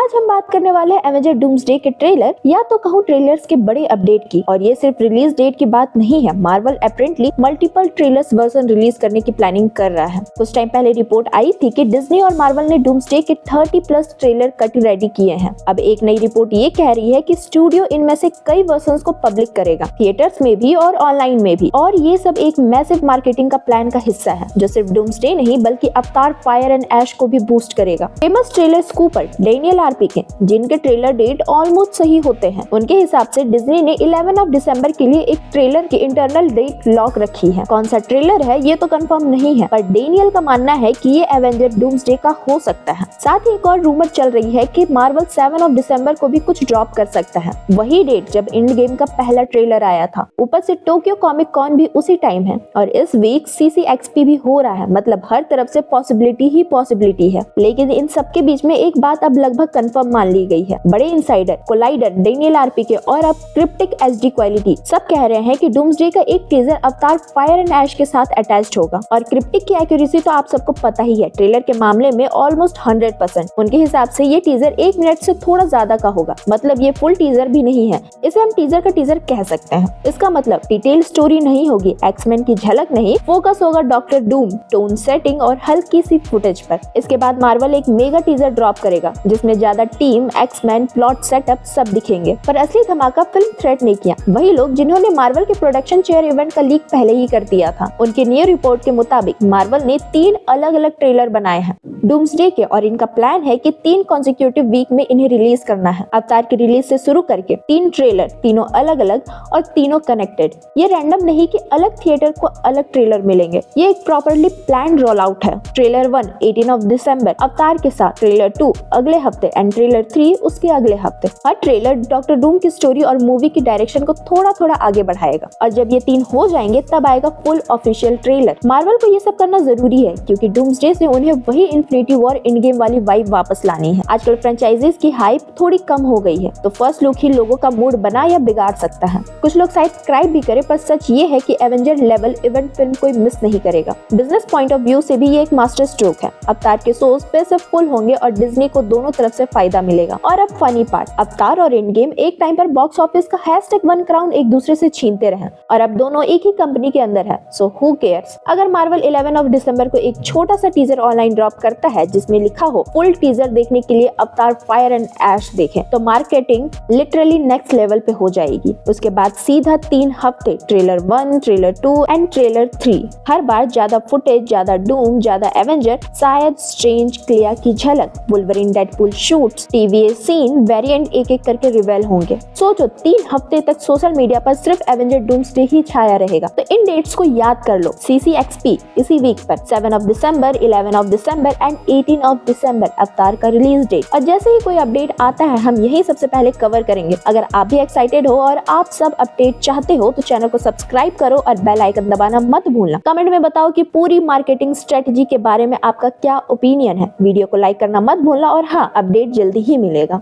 आज हम बात करने वाले हैं एवेंजर डूम्सडे के ट्रेलर या तो कहूँ ट्रेलर्स के बड़े अपडेट की। और ये सिर्फ रिलीज डेट की बात नहीं है, Marvel apparently multiple trailers version release करने की प्लानिंग कर रहा है। कुछ टाइम पहले रिपोर्ट आई थी कि डिज्नी और मार्वल ने डूम्सडे के 30+ ट्रेलर कट रेडी किए हैं। अब एक नई रिपोर्ट ये कह रही है कि स्टूडियो इनमें से कई वर्जन को पब्लिक करेगा, थिएटर्स में भी और ऑनलाइन में भी। और ये सब एक मैसिव मार्केटिंग का प्लान का हिस्सा है जो सिर्फ डूम्सडे नहीं बल्कि अवतार फायर एंड ऐश को भी बूस्ट करेगा। Famous trailer scooper Daniel RP के जिनके ट्रेलर डेट ऑलमोस्ट सही होते हैं, उनके हिसाब से डिज्नी ने 11 दिसंबर के लिए एक ट्रेलर की इंटरनल डेट लॉक रखी है। कौन सा ट्रेलर है ये तो कंफर्म नहीं है, पर डेनियल का मानना है कि ये एवेंजर डूम्सडे का हो सकता है। साथ ही एक और रूमर चल रही है कि मार्वल 7 दिसंबर को भी कुछ ड्रॉप कर सकता है, वही डेट जब एंड गेम का पहला ट्रेलर आया था। ऊपर से टोक्यो कॉमिक कॉन भी उसी टाइम है और इस वीक CCXP भी हो रहा है, मतलब हर तरफ से पॉसिबिलिटी ही पॉसिबिलिटी है। लेकिन इन सबके बीच में एक बात अब लगभग कंफर्म मान ली गई है। बड़े इनसाइडर, कोलाइडर, डेनियल आरपी के और अब क्रिप्टिक HD क्वालिटी सब कह रहे हैं कि डूम्सडे का एक टीजर अवतार फायर एंड ऐश के साथ अटैच्ड होगा। और क्रिप्टिक की एक्यूरेसी तो आप सबको पता ही है, ट्रेलर के मामले में ऑलमोस्ट 100%। उनके हिसाब से ये टीजर 1 मिनट से थोड़ा ज्यादा का होगा, मतलब ये फुल टीजर भी नहीं है, इसे हम टीजर का टीजर कह सकते हैं। इसका मतलब डिटेल स्टोरी नहीं होगी, एक्समैन की झलक नहीं, फोकस होगा डॉक्टर डूम, टोन सेटिंग और हल्की सी फुटेज पर। इसके बाद मार्वल एक मेगा टीजर ड्रॉप करेगा जिसमें ज्यादा टीम, एक्समैन, प्लॉट, सेटअप सब दिखेंगे। पर असली धमाका फिल्म थ्रेड ने किया वही लोग जिन्होंने मार्वल के प्रोडक्शन चेयर इवेंट का लीक पहले ही कर दिया था। उनके न्यू रिपोर्ट के मुताबिक मार्वल ने 3 अलग-अलग ट्रेलर बनाए हैं डूम्सडे के और इनका प्लान है कि 3 कॉन्सेक्यूटिव वीक में इन्हें रिलीज करना है। अवतार की रिलीज से शुरू करके 3 ट्रेलर, तीनों अलग-अलग और तीनों कनेक्टेड। ये रैंडम नहीं कि अलग थिएटर को अलग ट्रेलर मिलेंगे, ये एक प्रॉपर्ली प्लान रोल आउट है। ट्रेलर 1 18 दिसंबर अवतार के साथ, ट्रेलर 2 अगले हफ्ते एंड ट्रेलर 3 उसके अगले हफ्ते। हर ट्रेलर डॉक्टर डूम की स्टोरी और मूवी की डायरेक्शन को थोड़ा थोड़ा आगे बढ़ाएगा और जब ये 3 हो जाएंगे तब आएगा फुल ऑफिशियल ट्रेलर। मार्वल को ये सब करना जरूरी है क्योंकि डूम्सडे से उन्हें वही इन्फिनिटी वॉर एंड गेम वाली वाइब वापस लानी है। आजकल फ्रेंचाइजीज की हाइप थोड़ी कम हो गई है, तो फर्स्ट लुक ही लोगों का मूड बना या बिगाड़ सकता है। कुछ लोग शायद क्राई भी करे, पर सच ये है कि एवेंजर लेवल इवेंट फिल्म कोई मिस नहीं करेगा। बिजनेस पॉइंट ऑफ व्यू से भी ये एक मास्टर स्ट्रोक है। अवतार के शोज पैसे फुल होंगे और डिज्नी को दोनों तरफ से फायदा मिलेगा। और अब फनी पार्ट, अवतार और एंड गेम एक टाइम पर बॉक्स ऑफिस का #1 क्राउन एक दूसरे से छीनते रहे और अब दोनों एक ही कंपनी के अंदर है, सो हु केयर्स। अगर मार्वल 11 दिसंबर को एक छोटा सा टीजर ऑनलाइन ड्रॉप करता है जिसमें लिखा हो फुल टीजर देखने के लिए अवतार फायर एंड ऐश देखें, तो मार्केटिंग लिटरली नेक्स्ट लेवल पे हो जाएगी। उसके बाद सीधा 3 हफ्ते ट्रेलर 1, ट्रेलर 2 एंड ट्रेलर 3, हर बार ज्यादा फुटेज, ज्यादा डूम, ज्यादा एवेंजर, शायद स्ट्रेंज, क्लिया की झलक, Wolverine, Deadpool shoots, TVA scene, variant एक एक करके रिवेल होंगे। सोचो 3 हफ्ते तक सोशल मीडिया पर सिर्फ एवेंजर डूम्सडे ही छाया रहेगा। तो इन डेट्स को याद कर लो, CCXP इसी वीक पर 7 दिसंबर, 11 दिसंबर एंड 18 दिसंबर अवतार का रिलीज डेट। और जैसे ही कोई अपडेट आता है हम यही सबसे पहले कवर करेंगे। अगर आप भी एक्साइटेड हो और आप सब अपडेट चाहते हो तो चैनल को सब्सक्राइब करो और बेल आइकन दबाना मत भूलना। कमेंट में बताओ कि पूरी मार्केटिंग स्ट्रेटजी के बारे में आपका क्या ओपिनियन है। वीडियो को लाइक करना मत भूलना और हाँ, अपडेट जल्दी ही मिलेगा।